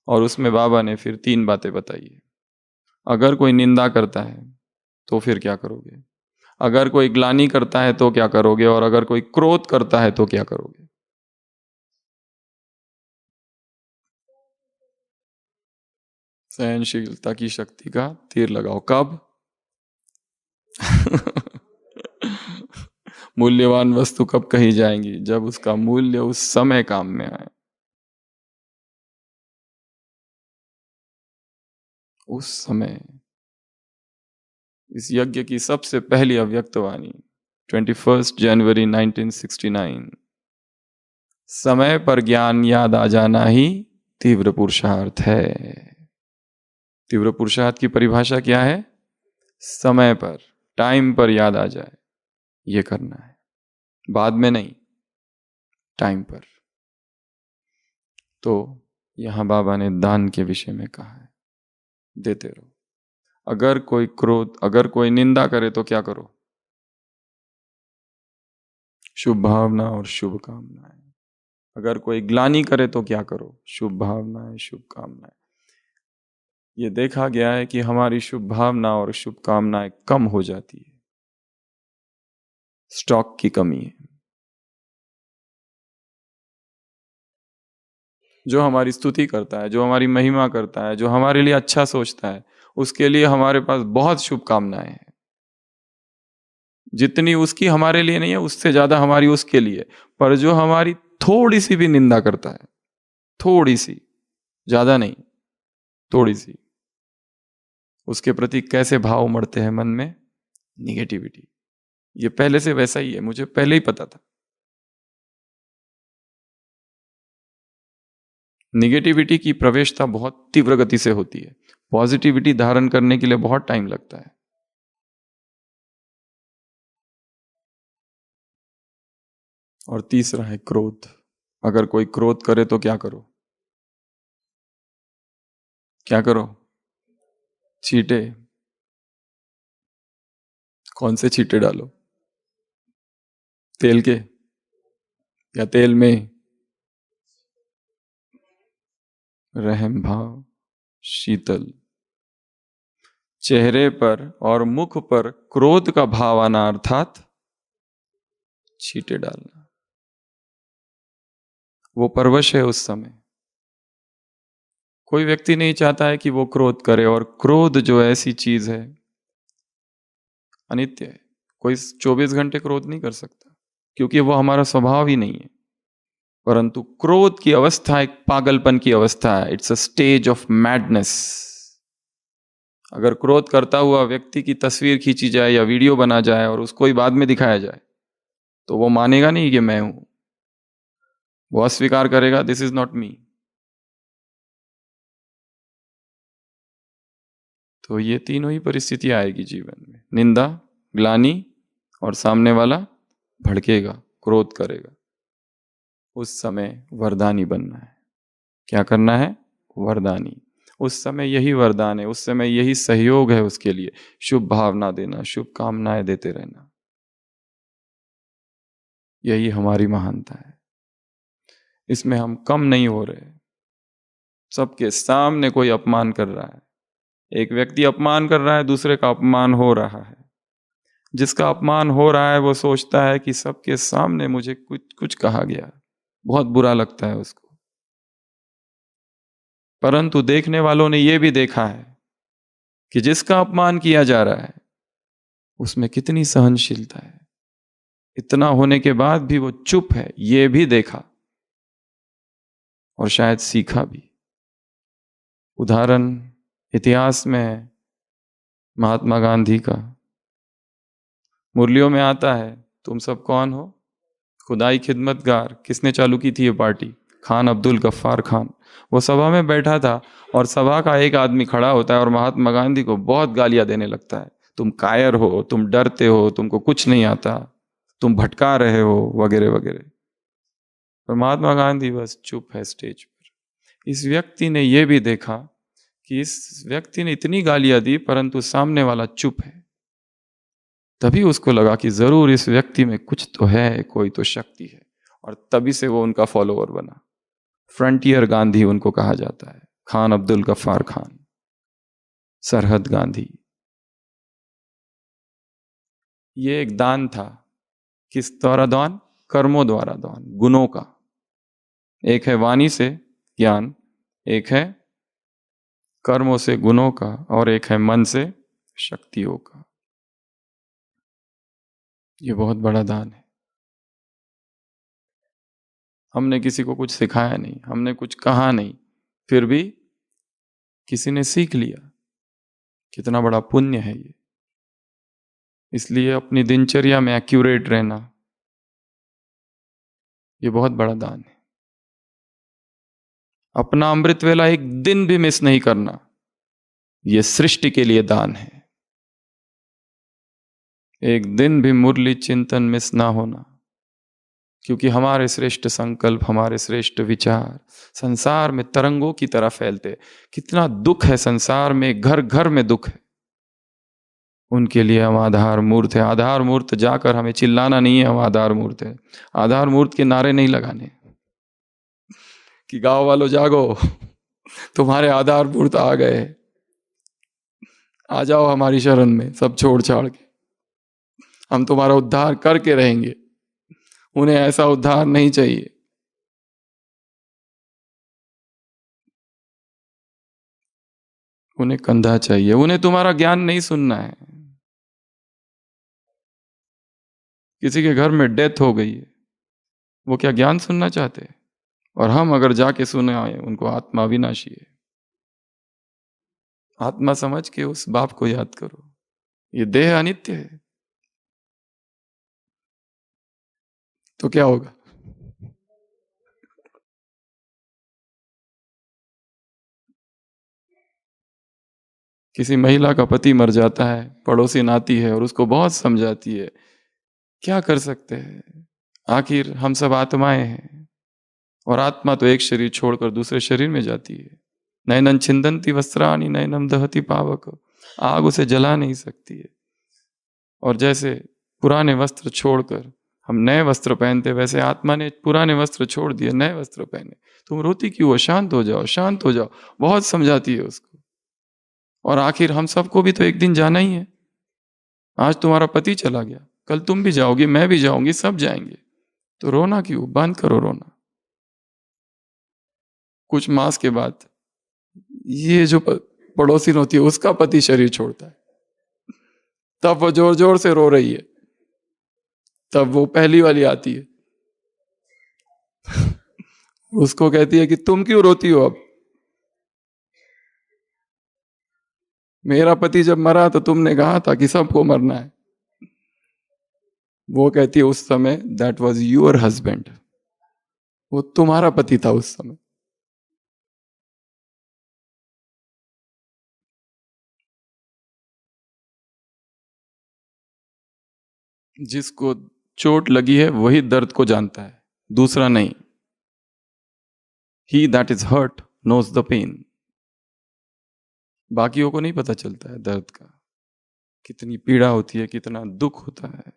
और उसमें बाबा ने फिर 3 बातें बताई है। अगर कोई निंदा करता है तो फिर क्या करोगे? अगर कोई ग्लानि करता है तो क्या करोगे? और अगर कोई क्रोध करता है तो क्या करोगे? सहनशीलता की शक्ति का तीर लगाओ। कब? मूल्यवान वस्तु कब कही जाएंगी? जब उसका मूल्य उस समय काम में आए। उस समय इस यज्ञ की सबसे पहली अव्यक्तवाणी 21 जनवरी 1969, समय पर ज्ञान याद आ जाना ही तीव्र पुरुषार्थ है। तीव्र पुरुषार्थ की परिभाषा क्या है? समय पर, टाइम पर याद आ जाए, ये करना है, बाद में नहीं, टाइम पर। तो यहां बाबा ने दान के विषय में कहा है, देते रहो। अगर कोई क्रोध, अगर कोई निंदा करे तो क्या करो? शुभ भावना और शुभकामनाएं। अगर कोई ग्लानि करे तो क्या करो? शुभ भावनाएं, शुभकामनाएं। ये देखा गया है कि हमारी शुभ भावना और शुभकामनाएं कम हो जाती है, स्टॉक की कमी है। जो हमारी स्तुति करता है, जो हमारी महिमा करता है, जो हमारे लिए अच्छा सोचता है, उसके लिए हमारे पास बहुत शुभकामनाएं हैं। जितनी उसकी हमारे लिए नहीं है, उससे ज्यादा हमारी उसके लिए। पर जो हमारी थोड़ी सी भी निंदा करता है, थोड़ी सी, ज्यादा नहीं, थोड़ी सी, उसके प्रति कैसे भाव उमड़ते हैं मन में? निगेटिविटी। ये पहले से वैसा ही है, मुझे पहले ही पता था। निगेटिविटी की प्रवेशता बहुत तीव्र गति से होती है, पॉजिटिविटी धारण करने के लिए बहुत टाइम लगता है। और तीसरा है क्रोध। अगर कोई क्रोध करे तो क्या करो? क्या करो? छींटे। कौन से छींटे डालो? तेल के या तेल में? रहम भाव, शीतल। चेहरे पर और मुख पर क्रोध का भाव आना अर्थात छींटे डालना। वो परवश है उस समय। कोई व्यक्ति नहीं चाहता है कि वो क्रोध करे, और क्रोध जो ऐसी चीज है अनित्य है। कोई 24 घंटे क्रोध नहीं कर सकता, क्योंकि वो हमारा स्वभाव ही नहीं है। परंतु क्रोध की अवस्था एक पागलपन की अवस्था है, it's a stage of madness. अगर क्रोध करता हुआ व्यक्ति की तस्वीर खींची जाए या वीडियो बना जाए और उसको ही बाद में दिखाया जाए, तो वो मानेगा नहीं कि मैं हूं, वो अस्वीकार करेगा, दिस इज नॉट मी। तो ये तीनों ही परिस्थितियां आएगी जीवन में, निंदा, ग्लानि, और सामने वाला भड़केगा, क्रोध करेगा। उस समय वरदानी बनना है। क्या करना है? वरदानी। उस समय यही वरदान है, उस समय यही सहयोग है उसके लिए। शुभ भावना देना, शुभ कामनाएं देते रहना, यही हमारी महानता है। इसमें हम कम नहीं हो रहे। सबके सामने कोई अपमान कर रहा है, एक व्यक्ति अपमान कर रहा है, दूसरे का अपमान हो रहा है। जिसका अपमान हो रहा है वो सोचता है कि सबके सामने मुझे कुछ कुछ कहा गया, बहुत बुरा लगता है उसको। परंतु देखने वालों ने यह भी देखा है कि जिसका अपमान किया जा रहा है उसमें कितनी सहनशीलता है। इतना होने के बाद भी वो चुप है, ये भी देखा और शायद सीखा भी। उदाहरण इतिहास में महात्मा गांधी का मुरलियों में आता है। तुम सब कौन हो? खुदाई खिदमतगार। किसने चालू की थी ये पार्टी? खान अब्दुल गफ्फार खान। वो सभा में बैठा था और सभा का एक आदमी खड़ा होता है और महात्मा गांधी को बहुत गालियां देने लगता है। तुम कायर हो, तुम डरते हो, तुमको कुछ नहीं आता, तुम भटका रहे हो, वगैरह वगैरह। और महात्मा गांधी बस चुप है स्टेज पर। इस व्यक्ति ने यह भी देखा कि इस व्यक्ति ने इतनी गालियां दी परंतु सामने वाला चुप है। तभी उसको लगा कि जरूर इस व्यक्ति में कुछ तो है, कोई तो शक्ति है, और तभी से वो उनका फॉलोअर बना। फ्रंटियर गांधी उनको कहा जाता है। खान अब्दुल गफ्फार खान, सरहद गांधी। ये एक दान था। किस द्वारा दान? कर्मों द्वारा दान, गुणों का। एक है वाणी से ज्ञान, एक है कर्मों से गुणों का, और एक है मन से शक्तियों का। ये बहुत बड़ा दान है। हमने किसी को कुछ सिखाया नहीं, हमने कुछ कहा नहीं, फिर भी किसी ने सीख लिया। कितना बड़ा पुण्य है ये। इसलिए अपनी दिनचर्या में एक्यूरेट रहना, ये बहुत बड़ा दान है। अपना अमृत वेला एक दिन भी मिस नहीं करना, ये सृष्टि के लिए दान है। एक दिन भी मुरली चिंतन मिस ना होना, क्योंकि हमारे श्रेष्ठ संकल्प, हमारे श्रेष्ठ विचार संसार में तरंगों की तरह फैलते। कितना दुख है संसार में, घर घर में दुख है। उनके लिए हम आधार मूर्त है। आधार मूर्त जाकर हमें चिल्लाना नहीं है हम आधार मूर्त है। आधार मूर्त के नारे नहीं लगाने कि गांव वालों जागो, तुम्हारे आधार मूर्त आ गए, आ जाओ हमारी शरण में, सब छोड़ छाड़ के हम तुम्हारा उद्धार करके रहेंगे। उन्हें ऐसा उद्धार नहीं चाहिए। उन्हें कंधा चाहिए, उन्हें तुम्हारा ज्ञान नहीं सुनना है। किसी के घर में डेथ हो गई है, वो क्या ज्ञान सुनना चाहते हैं? और हम अगर जाके सुने आए उनको, आत्मा अविनाशी है। आत्मा समझ के उस बाप को याद करो। ये देह अनित्य है, तो क्या होगा? किसी महिला का पति मर जाता है, पड़ोसी आती है और उसको बहुत समझाती है। क्या कर सकते हैं, आखिर हम सब आत्माएं हैं, और आत्मा तो एक शरीर छोड़कर दूसरे शरीर में जाती है। नैनन छिंदंती वस्त्राणि नैनम दहति पावक। आग उसे जला नहीं सकती है। और जैसे पुराने वस्त्र छोड़कर हम नए वस्त्र पहनते, वैसे आत्मा ने पुराने वस्त्र छोड़ दिए, नए वस्त्र पहने। तुम रोती क्यों हो? शांत हो जाओ, शांत हो जाओ। बहुत समझाती है उसको। और आखिर हम सबको भी तो एक दिन जाना ही है। आज तुम्हारा पति चला गया, कल तुम भी जाओगी, मैं भी जाऊंगी, सब जाएंगे। तो रोना क्यों? बंद करो रोना। कुछ मास के बाद ये जो पड़ोसी होती है उसका पति शरीर छोड़ता है, तब वो जोर जोर से रो रही है। तब वो पहली वाली आती है, उसको कहती है कि तुम क्यों रोती हो? अब मेरा पति जब मरा तो तुमने कहा था कि सबको मरना है। वो कहती है उस समय दैट वॉज यूर हस्बैंड, वो तुम्हारा पति था उस समय। जिसको चोट लगी है वही दर्द को जानता है, दूसरा नहीं। He that is hurt knows the pain. बाकियों को नहीं पता चलता है दर्द का, कितनी पीड़ा होती है, कितना दुख होता है।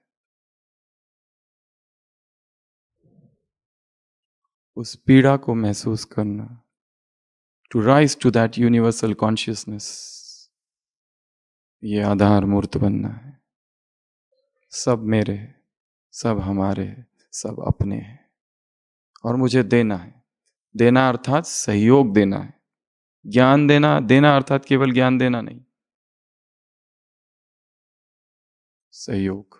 उस पीड़ा को महसूस करना, to rise to that universal consciousness, ये आधार मूर्त बनना है। सब मेरे है, सब हमारे है, सब अपने हैं, और मुझे देना है। देना अर्थात सहयोग देना है, ज्ञान देना। देना अर्थात केवल ज्ञान देना नहीं, सहयोग।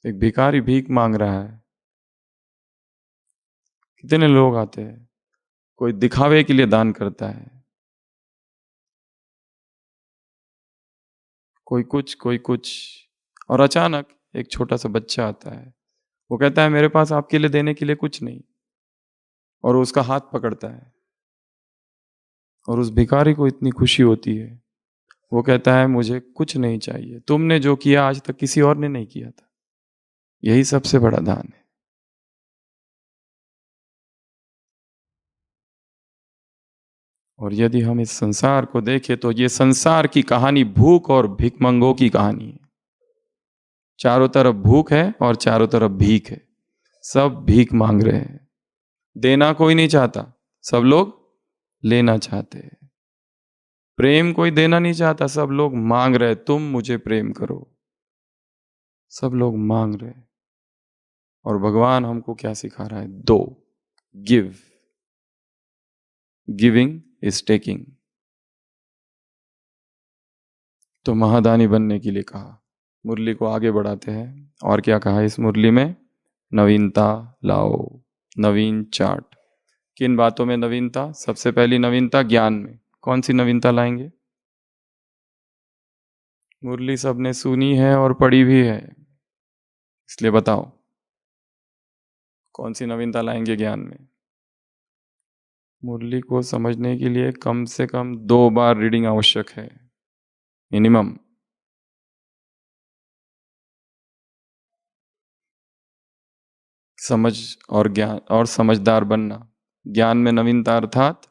एक भिखारी भीख मांग रहा है, कितने लोग आते हैं, कोई दिखावे के लिए दान करता है, कोई कुछ कोई कुछ, और अचानक एक छोटा सा बच्चा आता है, वो कहता है मेरे पास आपके लिए देने के लिए कुछ नहीं, और उसका हाथ पकड़ता है, और उस भिखारी को इतनी खुशी होती है, वो कहता है मुझे कुछ नहीं चाहिए, तुमने जो किया आज तक किसी और ने नहीं किया था। यही सबसे बड़ा दान है। और यदि हम इस संसार को देखें तो ये संसार की कहानी भूख और भिखमंगों की कहानी है। चारों तरफ भूख है और चारों तरफ भीख है, सब भीख मांग रहे हैं। देना कोई नहीं चाहता, सब लोग लेना चाहते हैं। प्रेम कोई देना नहीं चाहता, सब लोग मांग रहे, तुम मुझे प्रेम करो। सब लोग मांग रहे। और भगवान हमको क्या सिखा रहा है? दो, गिव। Giving is taking. तो महादानी बनने के लिए कहा। मुरली को आगे बढ़ाते हैं, और क्या कहा इस मुरली में? नवीनता लाओ, नवीन चार्ट। किन बातों में नवीनता? सबसे पहली नवीनता ज्ञान में। कौन सी नवीनता लाएंगे? मुरली सबने सुनी है और पढ़ी भी है, इसलिए बताओ कौन सी नवीनता लाएंगे ज्ञान में? मुरली को समझने के लिए कम से कम 2 बार रीडिंग आवश्यक है, मिनिमम। समझ और ज्ञान और समझदार बनना। ज्ञान में नवीनता अर्थात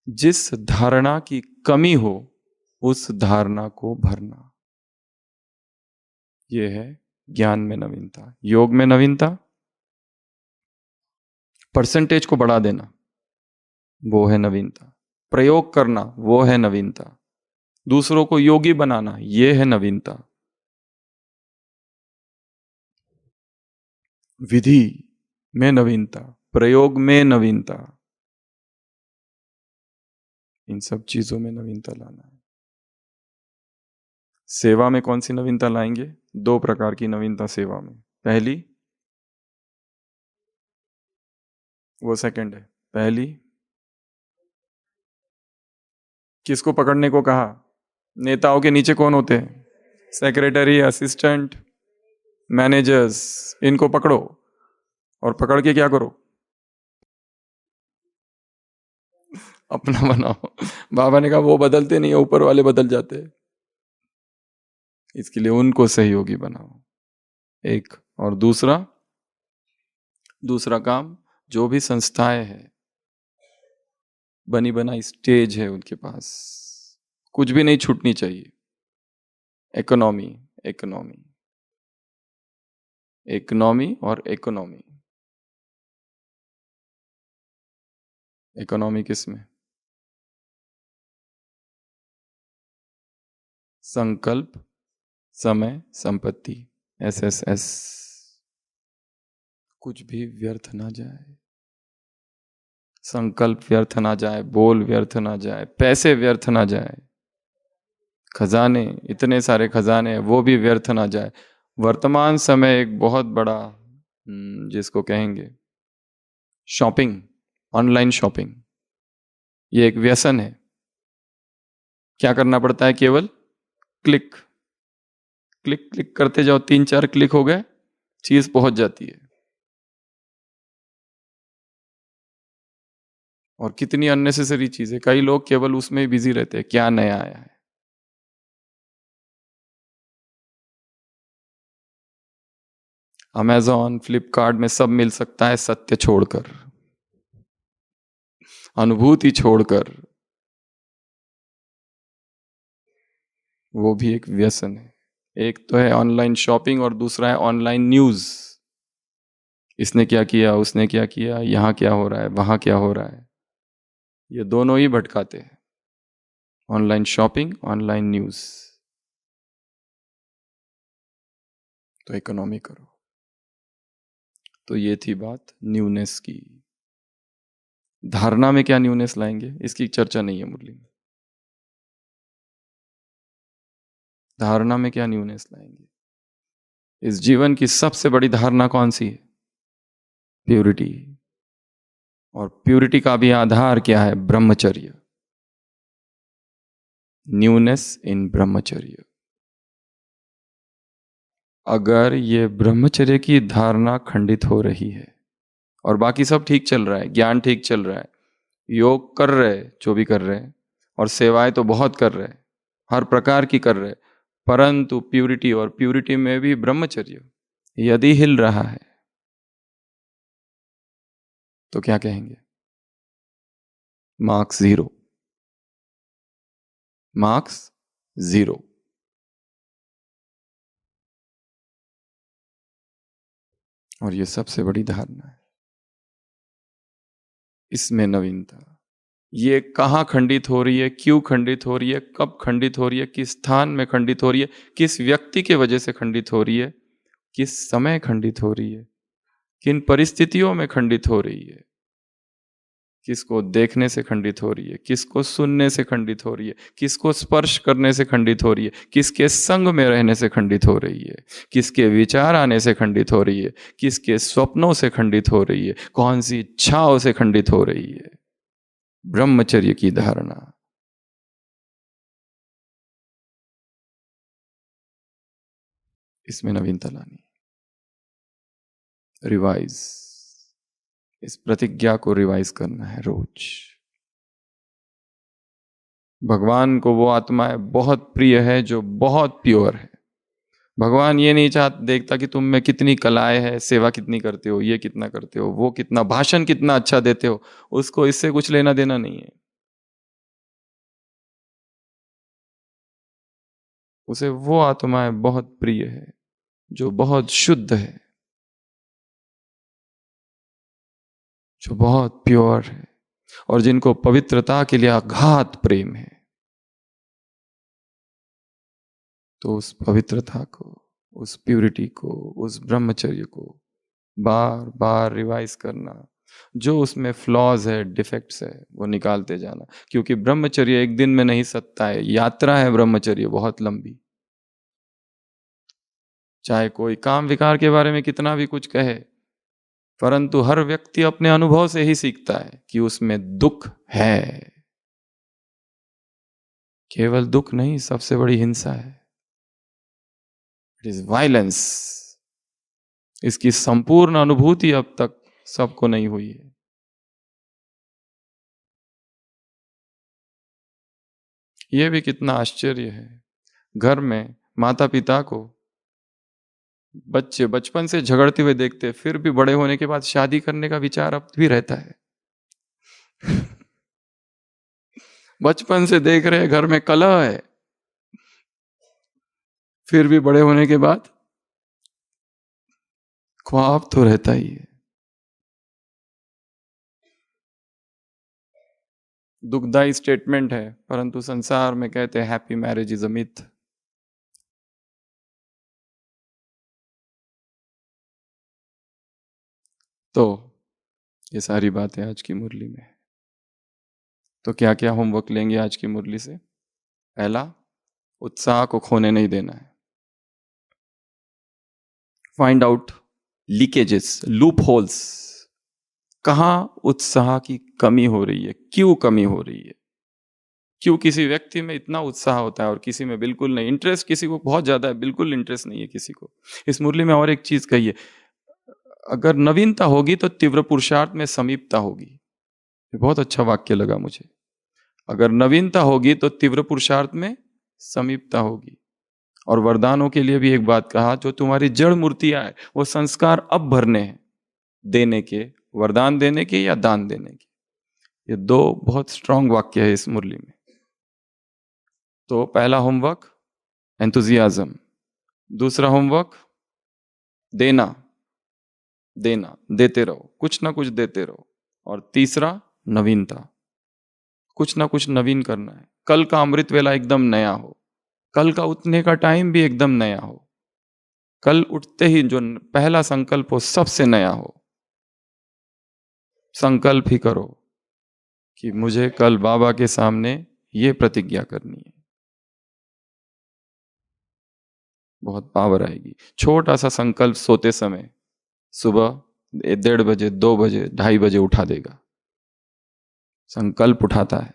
जिस धारणा की कमी हो उस धारणा को भरना, यह है ज्ञान में नवीनता। योग में नवीनता परसेंटेज को बढ़ा देना, वो है नवीनता। प्रयोग करना, वो है नवीनता। दूसरों को योगी बनाना, ये है नवीनता। विधि में नवीनता, प्रयोग में नवीनता, इन सब चीजों में नवीनता लाना है। सेवा में कौन सी नवीनता लाएंगे? 2 प्रकार की नवीनता सेवा में। पहली, वो सेकंड है। पहली, किसको पकड़ने को कहा? नेताओं के नीचे कौन होते हैं? Secretary, assistant, managers. इनको पकड़ो, और पकड़ के क्या करो? अपना बनाओ। बाबा ने कहा वो बदलते नहीं है, ऊपर वाले बदल जाते हैं, इसके लिए उनको सहयोगी बनाओ। एक। और दूसरा, दूसरा काम, जो भी संस्थाएं हैं, बनी बनाई स्टेज है उनके पास, कुछ भी नहीं छूटनी चाहिए। इकोनॉमी, इकोनॉमी, इकोनॉमी और इकोनॉमी। इकोनॉमी किसमें? संकल्प, समय, संपत्ति, SSS। कुछ भी व्यर्थ ना जाए, संकल्प व्यर्थ ना जाए, बोल व्यर्थ ना जाए, पैसे व्यर्थ ना जाए, खजाने, इतने सारे खजाने हैं, वो भी व्यर्थ ना जाए। वर्तमान समय एक बहुत बड़ा जिसको कहेंगे शॉपिंग, ऑनलाइन शॉपिंग, ये एक व्यसन है। क्या करना पड़ता है? केवल क्लिक क्लिक क्लिक करते जाओ, 3-4 क्लिक हो गए, चीज पहुंच जाती है। और कितनी अननेसेसरी चीजें, कई लोग केवल उसमें ही बिजी रहते हैं, क्या नया आया है। अमेजॉन, फ्लिपकार्ट में सब मिल सकता है, सत्य छोड़कर। अनुभूति छोड़कर, वो भी एक व्यसन है। एक तो है ऑनलाइन शॉपिंग और दूसरा है ऑनलाइन न्यूज। इसने क्या किया, उसने क्या किया, यहाँ क्या हो रहा है, वहां क्या हो रहा है, ये दोनों ही भटकाते हैं। Online shopping, online news. तो इकोनॉमी करो। तो ये थी बात न्यूनेस की। धारणा में क्या न्यूनेस लाएंगे, इसकी चर्चा नहीं है मुरली में। धारणा में क्या न्यूनेस लाएंगे? इस जीवन की सबसे बड़ी धारणा कौन सी है? प्यूरिटी। और प्यूरिटी का भी आधार क्या है? ब्रह्मचर्य। न्यूनेस इन ब्रह्मचर्य। अगर ये ब्रह्मचर्य की धारणा खंडित हो रही है और बाकी सब ठीक चल रहा है, ज्ञान ठीक चल रहा है, योग कर रहे, जो भी कर रहे हैं, और सेवाएं तो बहुत कर रहे हैं, हर प्रकार की कर रहे हैं, परंतु प्यूरिटी और प्यूरिटी में भी ब्रह्मचर्य यदि हिल रहा है तो क्या कहेंगे? Marks zero. Marks zero. और ये सबसे बड़ी धारणा है। इसमें नवीनता। ये कहाँ खंडित हो रही है, क्यों खंडित हो रही है, कब खंडित हो रही है, किस स्थान में खंडित हो रही है, किस व्यक्ति के वजह से खंडित हो रही है, किस समय खंडित हो रही है, किन परिस्थितियों में खंडित हो रही है, किसको देखने से खंडित हो रही है, किसको सुनने से खंडित हो रही है, किसको स्पर्श करने से खंडित हो रही है, किसके संग में रहने से खंडित हो रही है, किसके विचार आने से खंडित हो रही है, किसके स्वप्नों से खंडित हो रही है, कौन सी इच्छाओं से खंडित हो रही है। ब्रह्मचर्य की धारणा। इसमें नवीनता लानी। रिवाइज। इस प्रतिज्ञा को रिवाइज करना है रोज। भगवान को वो आत्माएं बहुत प्रिय है जो बहुत प्योर है। भगवान ये नहीं चाहता, देखता कि तुम में कितनी कलाएं है, सेवा कितनी करते हो, ये कितना करते हो, वो कितना, भाषण कितना अच्छा देते हो, उसको इससे कुछ लेना देना नहीं है। उसे वो आत्माएं बहुत प्रिय है जो बहुत शुद्ध है, जो बहुत प्योर है, और जिनको पवित्रता के लिए अगाध प्रेम है। तो उस पवित्रता को, उस प्यूरिटी को, उस ब्रह्मचर्य को बार बार रिवाइज करना। जो उसमें फ्लॉज है, डिफेक्ट्स है, वो निकालते जाना। क्योंकि ब्रह्मचर्य एक दिन में नहीं सत्ता है, यात्रा है ब्रह्मचर्य बहुत लंबी। चाहे कोई काम विकार के बारे में कितना भी कुछ कहे, परंतु हर व्यक्ति अपने अनुभव से ही सीखता है कि उसमें दुख है। केवल दुख नहीं, सबसे बड़ी हिंसा है, इट इज वायलेंस। इसकी संपूर्ण अनुभूति अब तक सबको नहीं हुई है। यह भी कितना आश्चर्य है, घर में माता पिता को बच्चे बचपन से झगड़ते हुए देखते, फिर भी बड़े होने के बाद शादी करने का विचार अब भी रहता है। बचपन से देख रहे घर में कलह है, फिर भी बड़े होने के बाद ख्वाब तो रहता ही है। दुखदाई स्टेटमेंट है, परंतु संसार में कहते हैं happy marriage is a myth. तो ये सारी बातें आज की मुरली में है। तो क्या क्या होमवर्क लेंगे आज की मुरली से? पहला, उत्साह को खोने नहीं देना है। Find out leakages, loop holes, कहां उत्साह की कमी हो रही है, क्यों कमी हो रही है, क्यों किसी व्यक्ति में इतना उत्साह होता है और किसी में बिल्कुल नहीं। इंटरेस्ट किसी को बहुत ज्यादा है, बिल्कुल इंटरेस्ट नहीं है किसी को। इस मुरली में और एक चीज कही है, अगर नवीनता होगी तो तीव्र पुरुषार्थ में समीपता होगी। ये बहुत अच्छा वाक्य लगा मुझे। अगर नवीनता होगी तो तीव्र पुरुषार्थ में समीपता होगी। और वरदानों के लिए भी एक बात कहा, जो तुम्हारी जड़ मूर्तियां है वो संस्कार अब भरने हैं, देने के, वरदान देने के या दान देने के। ये दो बहुत स्ट्रांग वाक्य है इस मुरली में। तो पहला होमवर्क एंथुजियाज्म, दूसरा होमवर्क देना, देना, देते रहो, कुछ ना कुछ देते रहो, और तीसरा नवीनता, कुछ ना कुछ नवीन करना है। कल का अमृत वेला एकदम नया हो, कल का उठने का टाइम भी एकदम नया हो, कल उठते ही जो पहला संकल्प हो सबसे नया हो। संकल्प ही करो कि मुझे कल बाबा के सामने ये प्रतिज्ञा करनी है, बहुत पावर आएगी। छोटा सा संकल्प सोते समय सुबह 1:30 बजे, 2 बजे, 2:30 बजे उठा देगा। संकल्प उठाता है,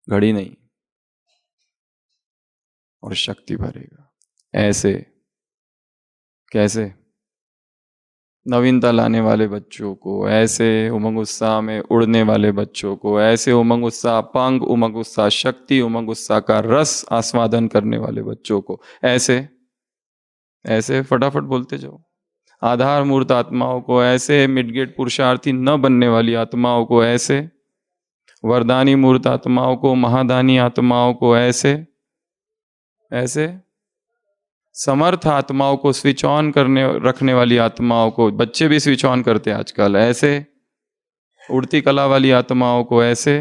घड़ी नहीं, और शक्ति भरेगा। ऐसे कैसे? नवीनता लाने वाले बच्चों को, ऐसे उमंग उत्साह में उड़ने वाले बच्चों को, ऐसे उमंग उत्साह, पंग उमंग उत्साह, शक्ति उमंग उत्साह का रस आस्वादन करने वाले बच्चों को, ऐसे ऐसे फटाफट बोलते जाओ। आधार मूर्त आत्माओं को ऐसे, मिडगेट पुरुषार्थी न बनने वाली आत्माओं को ऐसे, वरदानी मूर्त आत्माओं को, महादानी आत्माओं को ऐसे, ऐसे समर्थ आत्माओं को, स्विच ऑन करने रखने वाली आत्माओं को, बच्चे भी स्विच ऑन करते हैं आजकल, ऐसे उड़ती कला वाली आत्माओं को ऐसे,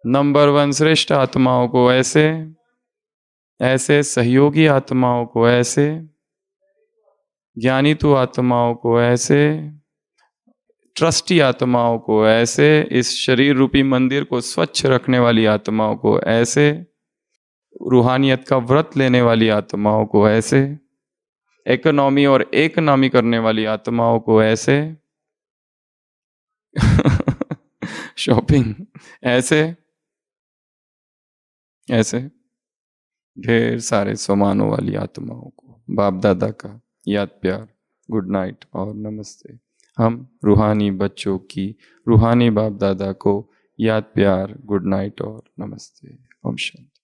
नंबर 1 श्रेष्ठ आत्माओं को ऐसे, ऐसे सहयोगी आत्माओं को ऐसे, ज्ञानी तु आत्माओं को ऐसे, ट्रस्टी आत्माओं को ऐसे, इस शरीर रूपी मंदिर को स्वच्छ रखने वाली आत्माओं को ऐसे, रूहानियत का व्रत लेने वाली आत्माओं को ऐसे, इकोनॉमी और एकनॉमी करने वाली आत्माओं को ऐसे, शॉपिंग ऐसे, ऐसे ढेर सारे सामानों वाली आत्माओं को बाप दादा का याद प्यार, गुड नाइट और नमस्ते। हम रूहानी बच्चों की रूहानी बाप दादा को याद प्यार, गुड नाइट और नमस्ते। ओम शांति।